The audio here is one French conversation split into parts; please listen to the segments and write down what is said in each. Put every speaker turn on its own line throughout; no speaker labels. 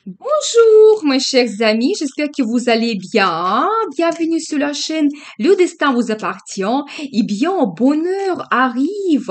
Bonjour, mes chers amis, j'espère que vous allez bien. Bienvenue sur la chaîne Le Destin vous appartient. Eh bien, bonheur arrive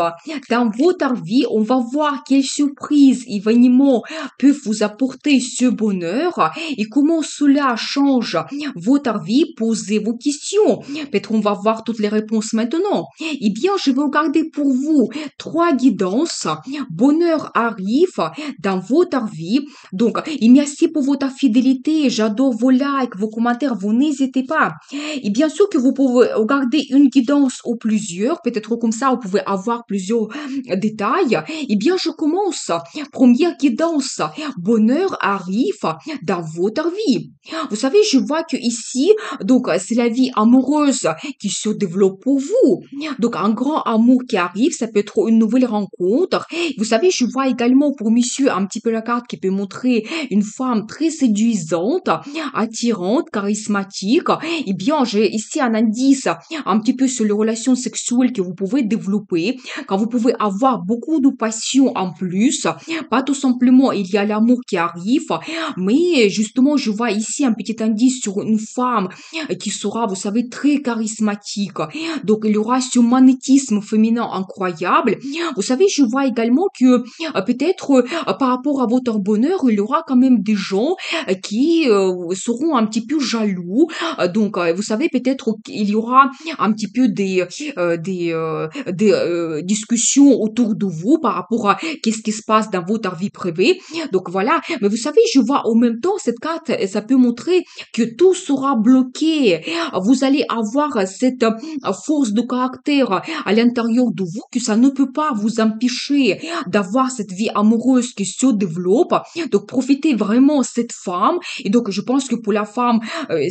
dans votre vie. On va voir quelles surprises, événements peuvent vous apporter ce bonheur et comment cela change votre vie. Posez vos questions. Peut-être on va voir toutes les réponses maintenant. Eh bien, je vais regarder pour vous trois guidances. Bonheur arrive dans votre vie. Donc, et merci pour votre fidélité. J'adore vos likes, vos commentaires. Vous n'hésitez pas. Et bien sûr que vous pouvez regarder une guidance ou plusieurs. Peut-être comme ça, vous pouvez avoir plusieurs détails. Eh bien, je commence. Première guidance. Bonheur arrive dans votre vie. Vous savez, je vois que ici, donc, c'est la vie amoureuse qui se développe pour vous. Donc, un grand amour qui arrive, ça peut être une nouvelle rencontre. Vous savez, je vois également pour monsieur un petit peu la carte qui peut montrer une femme très séduisante, attirante, charismatique. Eh bien, j'ai ici un indice un petit peu sur les relations sexuelles que vous pouvez développer, quand vous pouvez avoir beaucoup de passion en plus. Pas tout simplement, il y a l'amour qui arrive, mais justement, je vois ici un petit indice sur une femme qui sera, vous savez, très charismatique. Donc, il y aura ce magnétisme féminin incroyable. Vous savez, je vois également que peut-être par rapport à votre bonheur, il y aura quand même des gens qui seront un petit peu jaloux. Donc, vous savez, peut-être qu'il y aura un petit peu des discussions autour de vous par rapport à qu'est-ce qui se passe dans votre vie privée. Donc, voilà. Mais vous savez, je vois en même temps, cette carte, ça peut montrer que tout sera bloqué. Vous allez avoir cette force de caractère à l'intérieur de vous que ça ne peut pas vous empêcher d'avoir cette vie amoureuse qui se développe. Donc, profitez vraiment de cette femme. Et donc, je pense que pour la femme,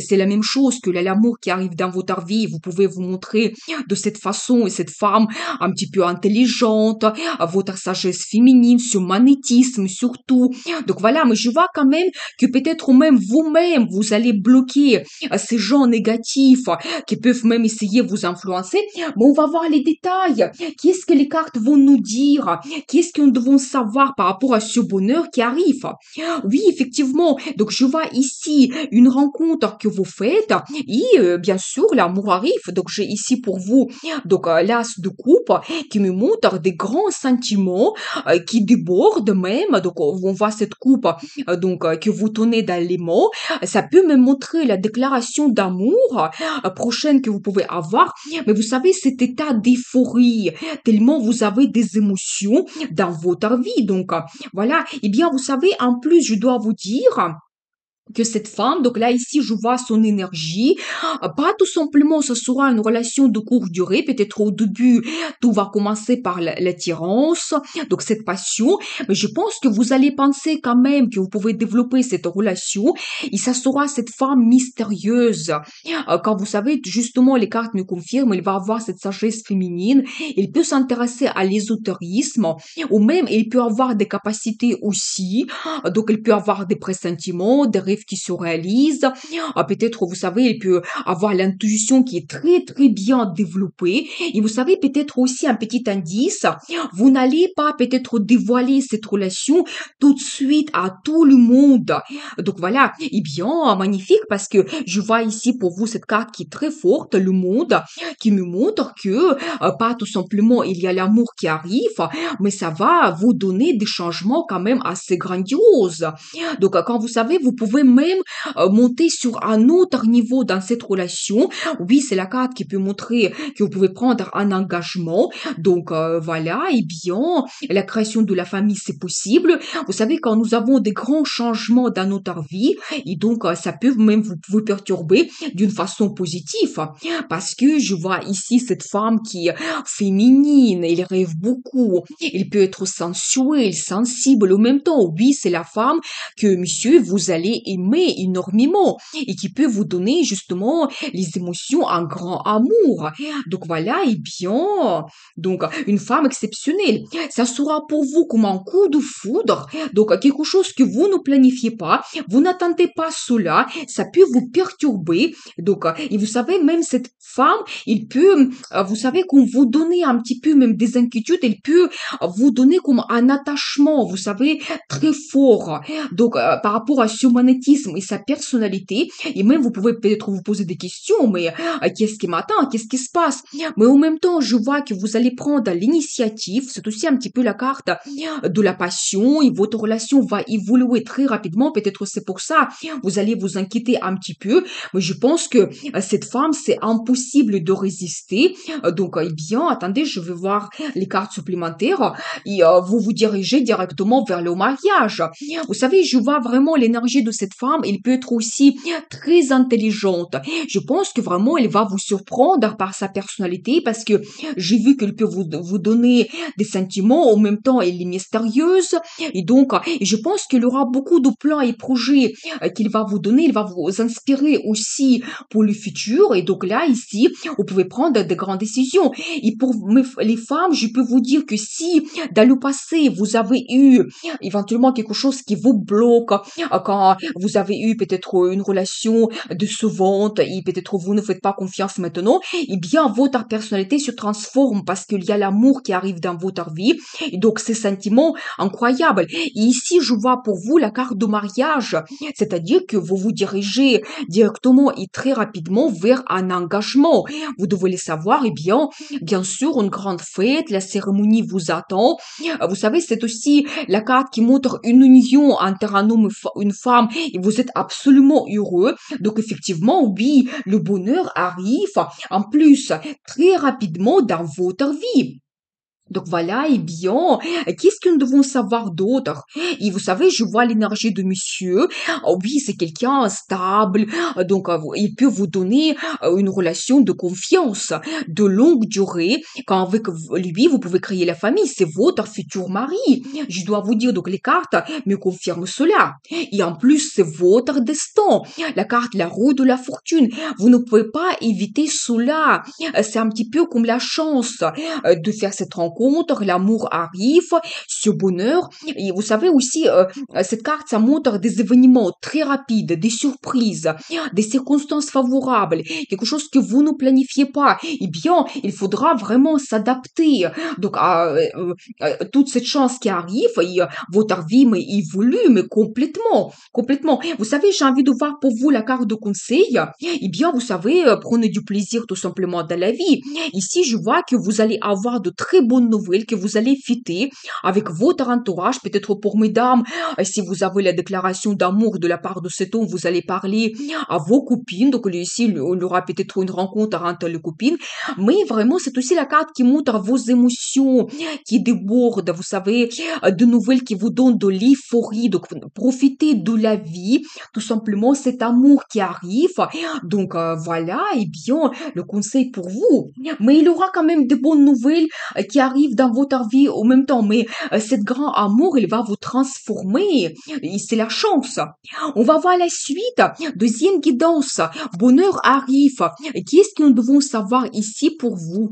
c'est la même chose que l'amour qui arrive dans votre vie. Vous pouvez vous montrer de cette façon et cette femme un petit peu intelligente, votre sagesse féminine, ce magnétisme surtout. Donc, voilà, mais je vois quand même que peut-être même vous-même, vous allez bloquer ces gens négatifs qui peuvent même essayer de vous influencer. Mais on va voir les détails. Qu'est-ce que les cartes vont nous dire? Qu'est-ce que nous devons savoir par rapport à ce bonheur qui arrive? Oui, effectivement. Donc, je vois ici une rencontre que vous faites et bien sûr, l'amour arrive. Donc, j'ai ici pour vous donc l'as de coupe qui me montre des grands sentiments qui débordent même. Donc, on voit cette coupe que vous tenez dans les mains. Ça peut me montrer la déclaration d'amour prochaine que vous pouvez avoir. Mais vous savez, cet état d'euphorie, tellement vous avez des émotions dans votre vie. Donc, voilà. Eh bien, vous savez, en plus, je dois vous dire que cette femme, donc là ici je vois son énergie, pas tout simplement ce sera une relation de courte durée, peut-être au début tout va commencer par l'attirance, donc cette passion, mais je pense que vous allez penser quand même que vous pouvez développer cette relation et ça sera cette femme mystérieuse. Quand vous savez justement les cartes me confirment, il va avoir cette sagesse féminine, il peut s'intéresser à l'ésotérisme ou même il peut avoir des capacités aussi, donc il peut avoir des pressentiments, des rêves qui se réalisent. Peut-être, vous savez, il peut avoir l'intuition qui est très, très bien développée. Et vous savez, peut-être aussi un petit indice, vous n'allez pas peut-être dévoiler cette relation tout de suite à tout le monde. Donc voilà, eh bien, magnifique, parce que je vois ici pour vous cette carte qui est très forte, le monde, qui me montre que pas tout simplement il y a l'amour qui arrive, mais ça va vous donner des changements quand même assez grandioses. Donc, quand vous savez, vous pouvez même monter sur un autre niveau dans cette relation. Oui, c'est la carte qui peut montrer que vous pouvez prendre un engagement. Donc, voilà, et bien, la création de la famille, c'est possible. Vous savez, quand nous avons des grands changements dans notre vie, et donc, ça peut même vous perturber d'une façon positive. Parce que je vois ici cette femme qui est féminine, elle rêve beaucoup, elle peut être sensuelle, sensible en même temps. Oui, c'est la femme que monsieur, vous allez aimez énormément et qui peut vous donner justement les émotions, un grand amour. Donc voilà, et bien, donc une femme exceptionnelle. Ça sera pour vous comme un coup de foudre, donc quelque chose que vous ne planifiez pas, vous n'attendez pas cela, ça peut vous perturber. Donc, et vous savez, même cette femme, il peut, vous savez, qu'on vous donner un petit peu même des inquiétudes, elle peut vous donner comme un attachement, vous savez, très fort. Donc, par rapport à son magnétisme et sa personnalité, et même vous pouvez peut-être vous poser des questions, mais qu'est-ce qui m'attend, qu'est-ce qui se passe? Mais en même temps, je vois que vous allez prendre l'initiative, c'est aussi un petit peu la carte de la passion, et votre relation va évoluer très rapidement, peut-être c'est pour ça, vous allez vous inquiéter un petit peu, mais je pense que cette femme, c'est impossible de résister. Donc, eh bien, attendez, je vais voir les cartes supplémentaires et vous vous dirigez directement vers le mariage. Vous savez, je vois vraiment l'énergie de cette femme. Elle peut être aussi très intelligente. Je pense que vraiment, elle va vous surprendre par sa personnalité parce que j'ai vu qu'elle peut vous donner des sentiments. En même temps, elle est mystérieuse. Et donc, je pense qu'il aura beaucoup de plans et projets qu'il va vous donner. Il va vous inspirer aussi pour le futur. Et donc là, ici, vous pouvez prendre de grandes décisions. Et pour les femmes, je peux vous dire que si dans le passé, vous avez eu éventuellement quelque chose qui vous bloque, quand vous avez eu peut-être une relation décevante et peut-être vous ne faites pas confiance maintenant, eh bien, votre personnalité se transforme parce qu'il y a l'amour qui arrive dans votre vie. Et donc, ces sentiments incroyables. Et ici, je vois pour vous la carte de mariage, c'est-à-dire que vous vous dirigez directement et très rapidement vers un engagement. Vous devez le savoir, eh bien sûr, une grande fête, la cérémonie vous attend. Vous savez, c'est aussi la carte qui montre une union entre un homme et une femme et vous êtes absolument heureux. Donc effectivement, oui, le bonheur arrive en plus très rapidement dans votre vie. Donc voilà, eh bien, qu'est-ce que nous devons savoir d'autre? Et vous savez, je vois l'énergie de monsieur. Oui, c'est quelqu'un stable, donc il peut vous donner une relation de confiance, de longue durée. Quand avec lui, vous pouvez créer la famille, c'est votre futur mari. Je dois vous dire, donc les cartes me confirment cela. Et en plus, c'est votre destin. La carte, la roue de la fortune. Vous ne pouvez pas éviter cela. C'est un petit peu comme la chance de faire cette rencontre, l'amour arrive, ce bonheur. Et vous savez aussi, cette carte, ça montre des événements très rapides, des surprises, des circonstances favorables, quelque chose que vous ne planifiez pas. Eh bien, il faudra vraiment s'adapter. Donc, toute cette chance qui arrive, et, votre vie mais, évolue, mais complètement, complètement. Vous savez, j'ai envie de voir pour vous la carte de conseil. Eh bien, vous savez, prenez du plaisir tout simplement dans la vie. Ici, je vois que vous allez avoir de très bonnes nouvelles, que vous allez fêter avec votre entourage, peut-être pour mesdames, si vous avez la déclaration d'amour de la part de cet homme, vous allez parler à vos copines, donc ici, il y aura peut-être une rencontre entre les copines, mais vraiment, c'est aussi la carte qui montre vos émotions, qui débordent, vous savez, de nouvelles qui vous donnent de l'euphorie, donc profitez de la vie, tout simplement, cet amour qui arrive, donc voilà, et bien, le conseil pour vous, mais il y aura quand même de bonnes nouvelles qui arrivent dans votre vie en même temps. Mais cet grand amour, il va vous transformer. Et c'est la chance. On va voir la suite. Deuxième guidance. Bonheur arrive. Qu'est-ce que nous devons savoir ici pour vous?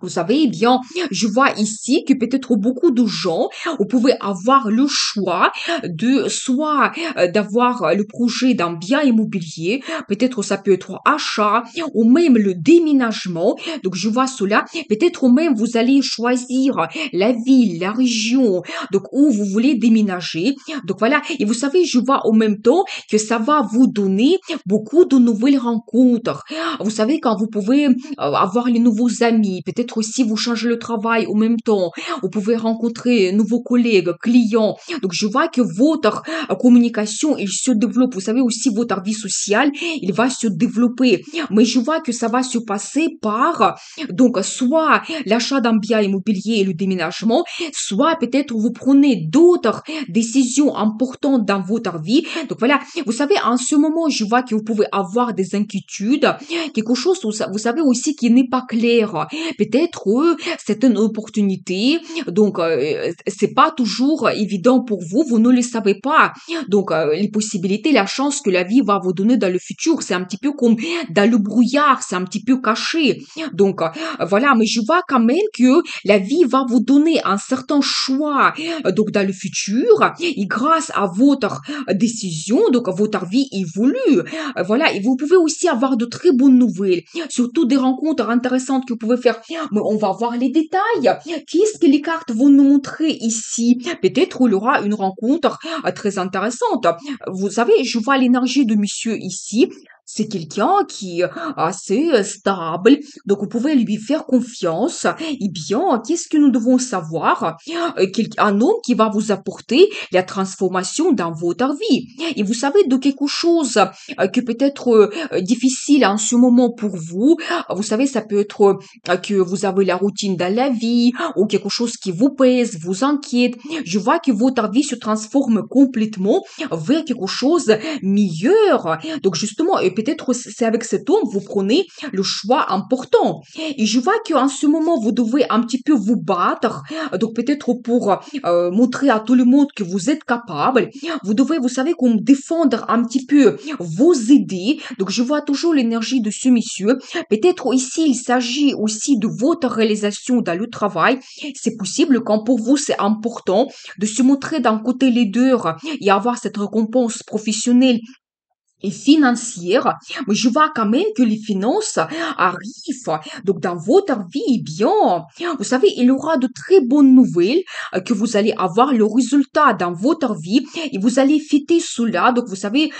Vous savez, eh bien, je vois ici que peut-être beaucoup de gens, vous pouvez avoir le choix de soit d'avoir le projet d'un bien immobilier, peut-être ça peut être achat ou même le déménagement. Donc je vois cela, peut-être même vous allez choisir la ville, la région, donc où vous voulez déménager. Donc voilà, et vous savez, je vois en même temps que ça va vous donner beaucoup de nouvelles rencontres. Vous savez, quand vous pouvez avoir les nouveaux amis, peut-être aussi vous changez le travail en même temps, vous pouvez rencontrer nouveaux collègues, clients. Donc je vois que votre communication, il se développe. Vous savez aussi votre vie sociale, il va se développer. Mais je vois que ça va se passer par donc soit l'achat d'un bien immobilier et le déménagement, soit peut-être vous prenez d'autres décisions importantes dans votre vie. Donc voilà, vous savez, en ce moment, je vois que vous pouvez avoir des inquiétudes, quelque chose, vous savez aussi qui n'est pas clair. Peut-être peut-être c'est une opportunité. Donc c'est pas toujours évident pour vous, vous ne le savez pas. Donc les possibilités, la chance que la vie va vous donner dans le futur, c'est un petit peu comme dans le brouillard, c'est un petit peu caché. Donc voilà, mais je vois quand même que la vie va vous donner un certain choix donc dans le futur et grâce à votre décision, donc votre vie évolue. Voilà, et vous pouvez aussi avoir de très bonnes nouvelles, surtout des rencontres intéressantes que vous pouvez faire. Mais on va voir les détails. Qu'est-ce que les cartes vont nous montrer ici? Peut-être il y aura une rencontre très intéressante. Vous savez, je vois l'énergie de monsieur ici. C'est quelqu'un qui est assez stable, donc vous pouvez lui faire confiance. Eh bien, qu'est-ce que nous devons savoir? Un homme qui va vous apporter la transformation dans votre vie. Et vous savez de quelque chose que peut-être difficile en ce moment pour vous. Vous savez, ça peut être que vous avez la routine dans la vie ou quelque chose qui vous pèse, vous inquiète. Je vois que votre vie se transforme complètement vers quelque chose meilleur. Donc justement, et peut-être c'est avec cet homme vous prenez le choix important. Et je vois qu'en ce moment vous devez un petit peu vous battre. Donc peut-être pour montrer à tout le monde que vous êtes capable. Vous devez, vous savez, comme défendre un petit peu vos idées. Donc je vois toujours l'énergie de ce monsieur. Peut-être ici il s'agit aussi de votre réalisation dans le travail. C'est possible quand pour vous c'est important de se montrer d'un côté leader et avoir cette récompense professionnelle et financière, mais je vois quand même que les finances arrivent. Donc, dans votre vie, eh bien, vous savez, il y aura de très bonnes nouvelles que vous allez avoir le résultat dans votre vie et vous allez fêter cela. Donc, vous savez,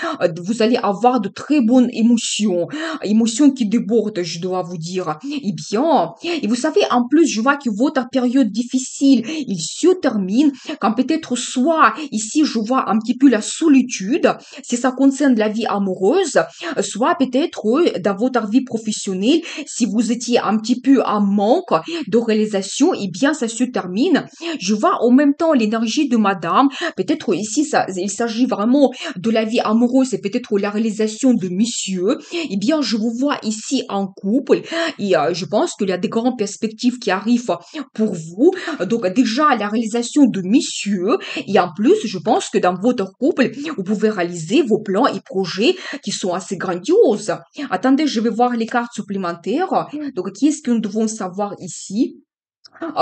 vous allez avoir de très bonnes émotions, émotions qui débordent, je dois vous dire. Eh bien, et vous savez, en plus, je vois que votre période difficile, il se termine quand peut-être soit ici, je vois un petit peu la solitude si ça concerne la vie amoureuse, soit peut-être dans votre vie professionnelle, si vous étiez un petit peu en manque de réalisation, eh bien ça se termine. Je vois en même temps l'énergie de madame, peut-être ici il s'agit vraiment de la vie amoureuse et peut-être la réalisation de monsieur, eh bien je vous vois ici en couple et je pense qu'il y a des grandes perspectives qui arrivent pour vous. Donc déjà la réalisation de monsieur et en plus je pense que dans votre couple, vous pouvez réaliser vos plans et projets qui sont assez grandioses. Attendez, je vais voir les cartes supplémentaires. Donc, qu'est-ce que nous devons savoir ici?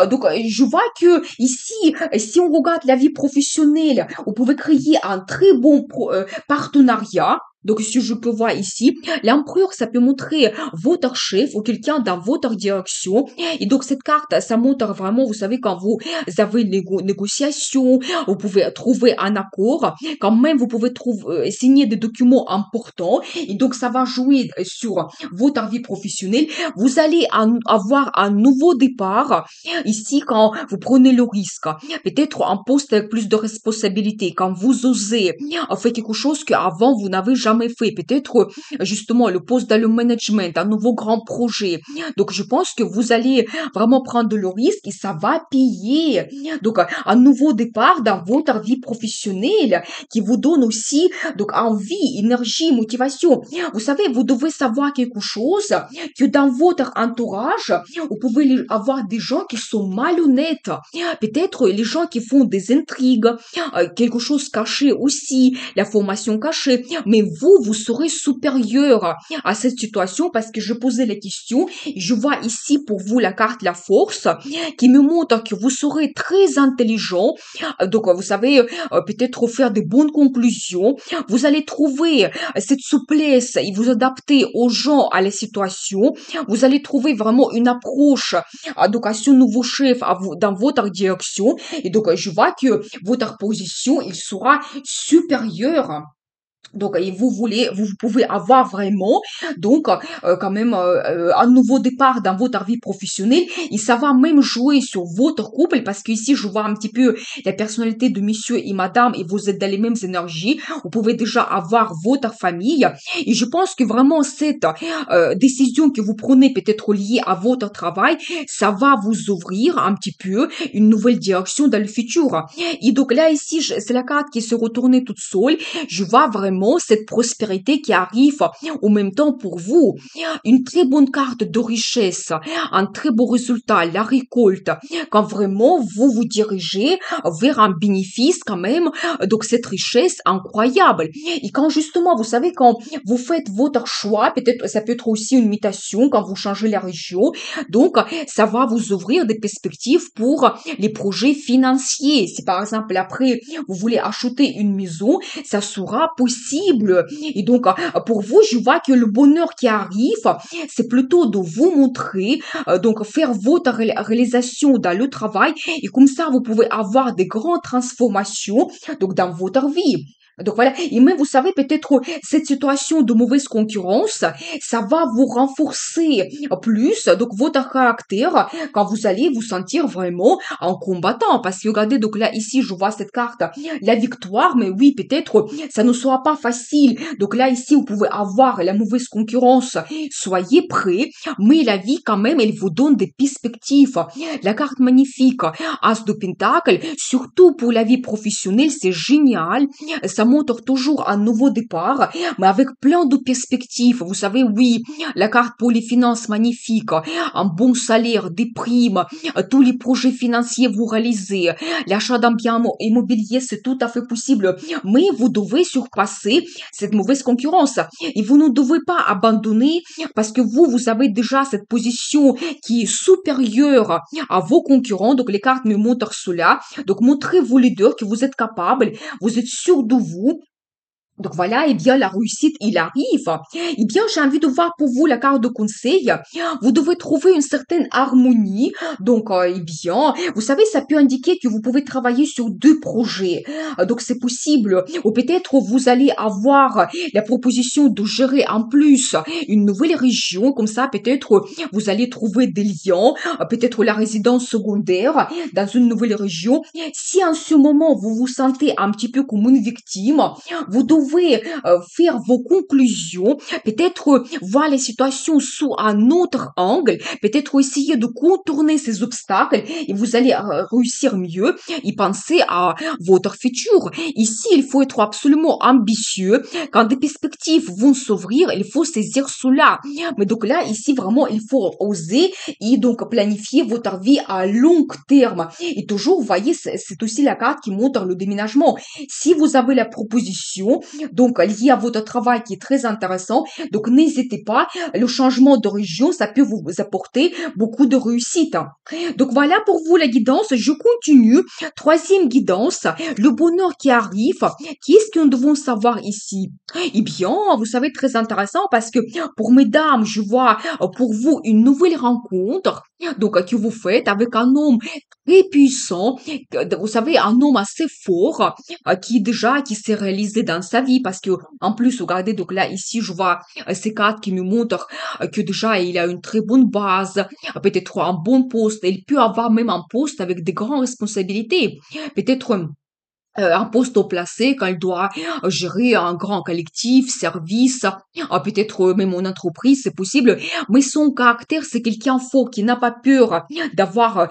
Donc, je vois que ici, si on regarde la vie professionnelle, vous pouvez créer un très bon partenariat. Donc, si je peux voir ici, l'empereur, ça peut montrer votre chef ou quelqu'un dans votre direction. Et donc, cette carte, ça montre vraiment, vous savez, quand vous avez une négociation, vous pouvez trouver un accord. Quand même, vous pouvez signer des documents importants. Et donc, ça va jouer sur votre vie professionnelle. Vous allez avoir un nouveau départ ici, quand vous prenez le risque, peut-être un poste avec plus de responsabilité, quand vous osez faire quelque chose qu'avant vous n'avez jamais fait, peut-être justement le poste dans le management, un nouveau grand projet. Donc je pense que vous allez vraiment prendre le risque et ça va payer. Donc un nouveau départ dans votre vie professionnelle qui vous donne aussi donc envie, énergie, motivation. Vous savez, vous devez savoir quelque chose que dans votre entourage, vous pouvez avoir des gens qui sont malhonnêtes. Peut-être les gens qui font des intrigues, quelque chose caché aussi, la formation cachée. Mais vous serez supérieur à cette situation parce que je posais la question. Je vois ici pour vous la carte la force qui me montre que vous serez très intelligent. Donc, vous savez, peut-être faire des bonnes conclusions. Vous allez trouver cette souplesse et vous adapter aux gens, à la situation. Vous allez trouver vraiment une approche donc à ce nouveau chef dans votre direction. Et donc, je vois que votre position, il sera supérieure. Donc, et vous pouvez avoir vraiment, donc, quand même, un nouveau départ dans votre vie professionnelle et ça va même jouer sur votre couple parce qu'ici, je vois un petit peu la personnalité de monsieur et madame et vous êtes dans les mêmes énergies. Vous pouvez déjà avoir votre famille et je pense que vraiment cette décision que vous prenez peut-être liée à votre travail, ça va vous ouvrir un petit peu une nouvelle direction dans le futur. Et donc là, ici, c'est la carte qui se retournait toute seule. Je vois vraiment vraiment cette prospérité qui arrive en même temps pour vous. Une très bonne carte de richesse, un très beau résultat, la récolte, quand vraiment vous vous dirigez vers un bénéfice quand même, donc cette richesse incroyable. Et quand justement, vous savez, quand vous faites votre choix, peut-être ça peut être aussi une mutation quand vous changez la région, donc ça va vous ouvrir des perspectives pour les projets financiers. Si par exemple après vous voulez acheter une maison, ça sera possible. Et donc pour vous, je vois que le bonheur qui arrive, c'est plutôt de vous montrer, donc faire votre réalisation dans le travail et comme ça vous pouvez avoir des grandes transformations donc dans votre vie. Donc voilà, et même vous savez peut-être cette situation de mauvaise concurrence, ça va vous renforcer plus donc votre caractère quand vous allez vous sentir vraiment en combattant. Parce que regardez, donc là ici je vois cette carte, la victoire, mais oui peut-être ça ne sera pas facile. Donc là ici vous pouvez avoir la mauvaise concurrence, soyez prêts, mais la vie quand même elle vous donne des perspectives. La carte magnifique, As de Pentacle, surtout pour la vie professionnelle, c'est génial. Ça montre toujours un nouveau départ, mais avec plein de perspectives. Vous savez, oui, la carte pour les finances magnifique, un bon salaire, des primes, tous les projets financiers vous réalisez, l'achat d'un bien immobilier, c'est tout à fait possible. Mais vous devez surpasser cette mauvaise concurrence. Et vous ne devez pas abandonner parce que vous avez déjà cette position qui est supérieure à vos concurrents. Donc, les cartes me montrent cela. Donc, montrez-vous leader que vous êtes capable, vous êtes sûr de vous. Donc voilà, eh bien, la réussite, il arrive. Eh bien, j'ai envie de voir pour vous la carte de conseil. Vous devez trouver une certaine harmonie. Donc, eh bien, vous savez, ça peut indiquer que vous pouvez travailler sur deux projets. Donc, c'est possible. Ou peut-être vous allez avoir la proposition de gérer en plus une nouvelle région. Comme ça, peut-être vous allez trouver des liens. Peut-être la résidence secondaire dans une nouvelle région. Si en ce moment, vous vous sentez un petit peu comme une victime, vous devez faire vos conclusions, peut-être voir les situations sous un autre angle, peut-être essayer de contourner ces obstacles et vous allez réussir mieux et penser à votre futur. Ici, il faut être absolument ambitieux. Quand des perspectives vont s'ouvrir, il faut saisir cela. Mais donc là, ici, vraiment, il faut oser et donc planifier votre vie à long terme. Et toujours, vous voyez, c'est aussi la carte qui montre le déménagement. Si vous avez la proposition, donc lié à votre travail qui est très intéressant. Donc n'hésitez pas, le changement de région, ça peut vous apporter beaucoup de réussite. Donc voilà pour vous la guidance, je continue. Troisième guidance, le bonheur qui arrive. Qu'est-ce que nous devons savoir ici? Eh bien, vous savez, très intéressant parce que pour mesdames, je vois pour vous une nouvelle rencontre donc que vous faites avec un homme très puissant, vous savez, un homme assez fort qui s'est réalisé dans sa vie parce que en plus regardez donc là ici je vois ces cartes qui me montrent que déjà il a une très bonne base, peut-être un bon poste, il peut avoir même un poste avec des grandes responsabilités, peut-être un poste au placé quand il doit gérer un grand collectif, service, peut-être même une entreprise, c'est possible. Mais son caractère, c'est quelqu'un fort qui n'a pas peur d'avoir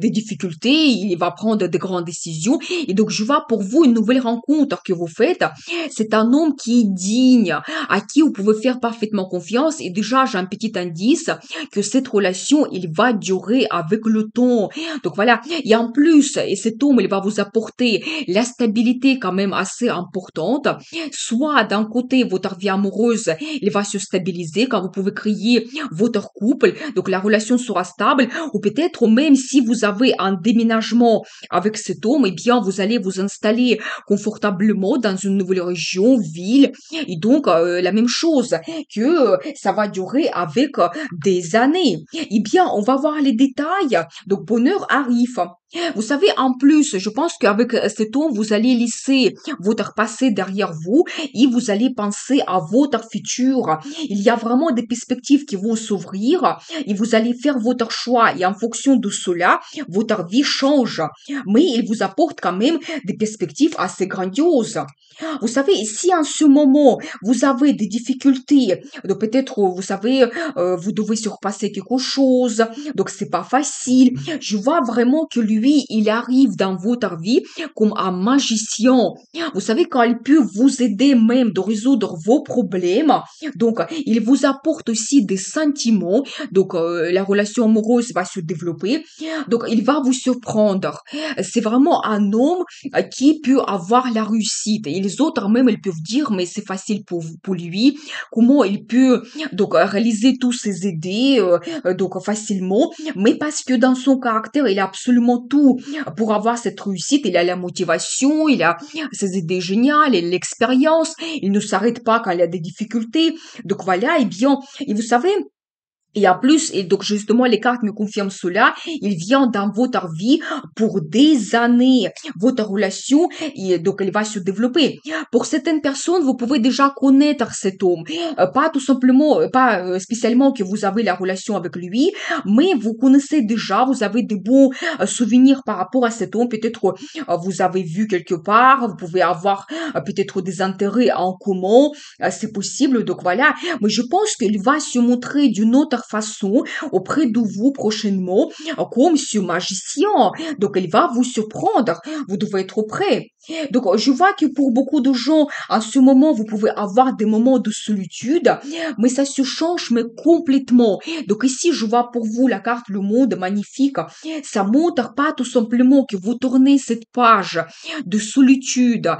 des difficultés. Il va prendre de grandes décisions. Et donc, je vois pour vous une nouvelle rencontre que vous faites. C'est un homme qui est digne, à qui vous pouvez faire parfaitement confiance. Et déjà, j'ai un petit indice que cette relation, il va durer avec le temps. Donc voilà. Et en plus, et cet homme, il va vous apporter la stabilité quand même assez importante. Soit d'un côté, votre vie amoureuse, il va se stabiliser quand vous pouvez créer votre couple, donc la relation sera stable, ou peut-être même si vous avez un déménagement avec cet homme, eh bien, vous allez vous installer confortablement dans une nouvelle région, ville, et donc la même chose que ça va durer avec des années. Eh bien, on va voir les détails. Donc, bonheur arrive. Vous savez, en plus, je pense qu'avec cet homme, vous allez laisser votre passé derrière vous et vous allez penser à votre futur. Il y a vraiment des perspectives qui vont s'ouvrir et vous allez faire votre choix et en fonction de cela, votre vie change. Mais il vous apporte quand même des perspectives assez grandioses. Vous savez, si en ce moment, vous avez des difficultés, donc peut-être, vous savez, vous devez surpasser quelque chose, donc c'est pas facile. Je vois vraiment que lui lui, il arrive dans votre vie comme un magicien. Vous savez, quand il peut vous aider même de résoudre vos problèmes, donc il vous apporte aussi des sentiments, donc la relation amoureuse va se développer, donc il va vous surprendre. C'est vraiment un homme qui peut avoir la réussite. Et les autres même, ils peuvent dire, mais c'est facile pour lui, comment il peut donc réaliser tous ses idées donc facilement, mais parce que dans son caractère, il a absolument tout pour avoir cette réussite. Il a la motivation, il a ses idées géniales, et l'expérience, il ne s'arrête pas quand il y a des difficultés. Donc voilà, et bien, et vous savez, et en plus, et donc justement, les cartes me confirment cela, il vient dans votre vie pour des années. Votre relation, et donc elle va se développer. Pour certaines personnes, vous pouvez déjà connaître cet homme. Pas tout simplement, pas spécialement que vous avez la relation avec lui, mais vous connaissez déjà, vous avez de bons souvenirs par rapport à cet homme. Peut-être vous avez vu quelque part, vous pouvez avoir peut-être des intérêts en commun, c'est possible. Donc voilà, mais je pense qu'il va se montrer d'une autre façon auprès de vous prochainement, comme ce magicien. Donc, il va vous surprendre. Vous devez être prêt. Donc, je vois que pour beaucoup de gens, en ce moment, vous pouvez avoir des moments de solitude, mais ça se change, mais complètement. Donc, ici, je vois pour vous la carte Le Monde magnifique. Ça montre pas tout simplement que vous tournez cette page de solitude,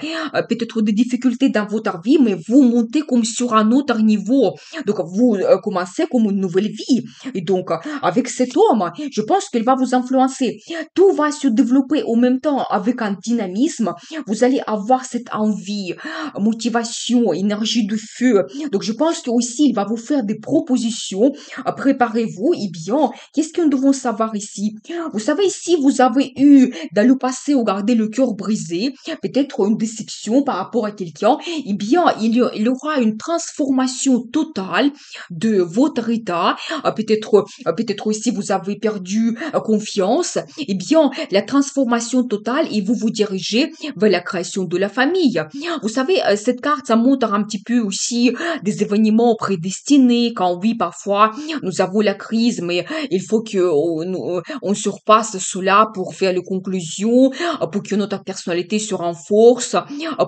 peut-être des difficultés dans votre vie, mais vous montez comme sur un autre niveau. Donc, vous commencez comme une nouvelle vie. Et donc, avec cet homme, je pense qu'il va vous influencer. Tout va se développer en même temps avec un dynamisme. Vous allez avoir cette envie, motivation, énergie de feu. Donc, je pense que aussi, il va vous faire des propositions. Préparez-vous. Eh bien, qu'est-ce que nous devons savoir ici? Vous savez, si vous avez eu dans le passé ou gardé le cœur brisé, peut-être une déception par rapport à quelqu'un, eh bien, il y aura une transformation totale de votre état. Peut-être aussi vous avez perdu confiance. Eh bien, la transformation totale et vous vous dirigez vers la création de la famille. Vous savez, cette carte, ça montre un petit peu aussi des événements prédestinés. Quand oui, parfois, nous avons la crise, mais il faut que on surpasse cela pour faire les conclusions, pour que notre personnalité se renforce,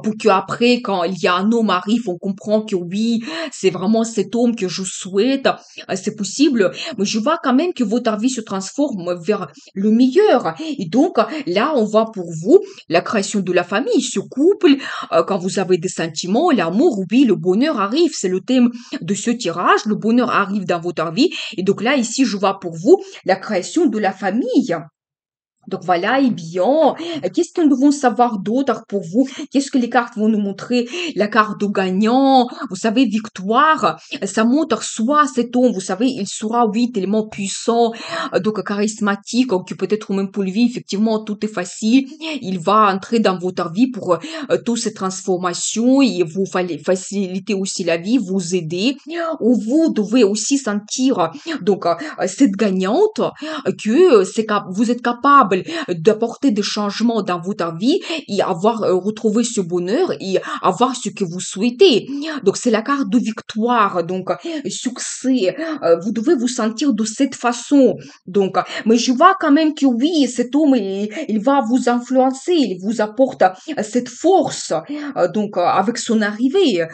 pour que après, quand il y a un homme arrive, on comprend que oui, c'est vraiment cet homme que je souhaite. C'est possible, mais je vois quand même que votre vie se transforme vers le meilleur. Et donc, là, on voit pour vous la création de la famille, ce couple, quand vous avez des sentiments, l'amour, oui, le bonheur arrive. C'est le thème de ce tirage. Le bonheur arrive dans votre vie. Et donc là, ici, je vois pour vous la création de la famille. Donc voilà, et bien, qu'est-ce que nous devons savoir d'autre pour vous? Qu'est-ce que les cartes vont nous montrer? La carte de gagnant, vous savez, victoire, ça montre soit cet homme, vous savez, il sera, oui, tellement puissant, donc charismatique, que peut-être même pour lui, effectivement, tout est facile. Il va entrer dans votre vie pour toutes ces transformations et vous faciliter aussi la vie, vous aider, ou vous devez aussi sentir, donc, cette gagnante, que vous êtes capable d'apporter des changements dans votre vie et avoir retrouvé ce bonheur et avoir ce que vous souhaitez. Donc c'est la carte de victoire, donc succès. Vous devez vous sentir de cette façon. Donc, mais je vois quand même que oui, cet homme, il va vous influencer, il vous apporte cette force. Donc avec son arrivée,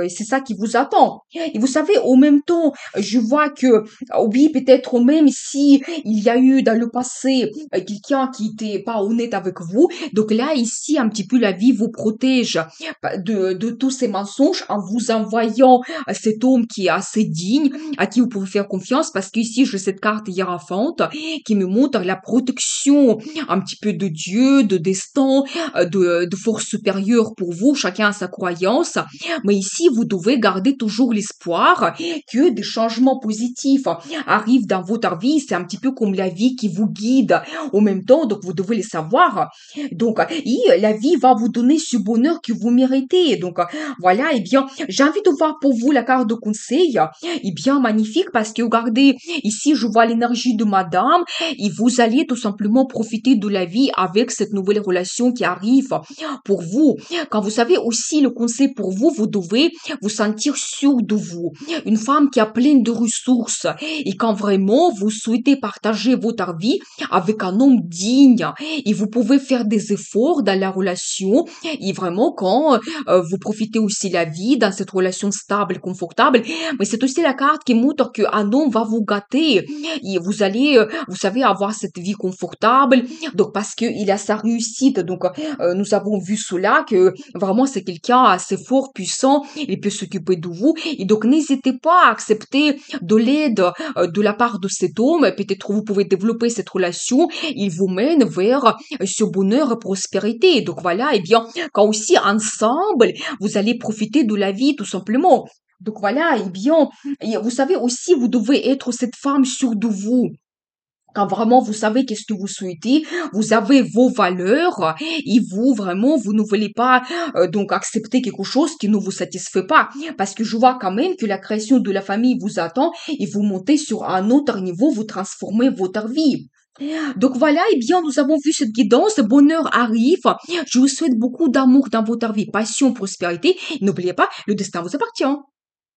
c'est ça qui vous attend. Et vous savez, en même temps, je vois que oui, peut-être même si il y a eu dans le passé quelqu'un qui n'était pas honnête avec vous. Donc là, ici, un petit peu, la vie vous protège de tous ces mensonges en vous envoyant cet homme qui est assez digne, à qui vous pouvez faire confiance, parce qu'ici, j'ai cette carte hiérophante qui me montre la protection un petit peu de Dieu, de destin, de force supérieure pour vous. Chacun a sa croyance. Mais ici, vous devez garder toujours l'espoir que des changements positifs arrivent dans votre vie. C'est un petit peu comme la vie qui vous guide en même temps, donc vous devez le savoir. Donc, et la vie va vous donner ce bonheur que vous méritez. Donc, voilà, et bien, j'ai envie de voir pour vous la carte de conseil. Et bien, magnifique, parce que regardez, ici, je vois l'énergie de madame, et vous allez tout simplement profiter de la vie avec cette nouvelle relation qui arrive pour vous. Quand vous savez aussi le conseil pour vous, vous devez vous sentir sûr de vous. Une femme qui a plein de ressources, et quand vraiment vous souhaitez partager votre vie avec un homme femme digne et vous pouvez faire des efforts dans la relation et vraiment quand vous profitez aussi la vie dans cette relation stable, confortable. Mais c'est aussi la carte qui montre qu'un homme va vous gâter et vous allez, vous savez, avoir cette vie confortable. Donc parce qu'il a sa réussite. Donc nous avons vu cela que vraiment c'est quelqu'un assez fort, puissant. Il peut s'occuper de vous. Et donc n'hésitez pas à accepter de l'aide de la part de cet homme. Peut-être vous pouvez développer cette relation. Il vous mène vers ce bonheur et prospérité. Donc voilà, et bien, quand aussi ensemble, vous allez profiter de la vie tout simplement. Donc voilà, et bien, et vous savez aussi, vous devez être cette femme sûre de vous. Quand vraiment vous savez qu'est-ce que vous souhaitez, vous avez vos valeurs et vous vraiment vous ne voulez pas donc accepter quelque chose qui ne vous satisfait pas parce que je vois quand même que la création de la famille vous attend et vous montez sur un autre niveau, vous transformez votre vie. Donc voilà, et bien nous avons vu cette guidance, bonheur arrive. Je vous souhaite beaucoup d'amour dans votre vie, passion, prospérité. N'oubliez pas, le destin vous appartient.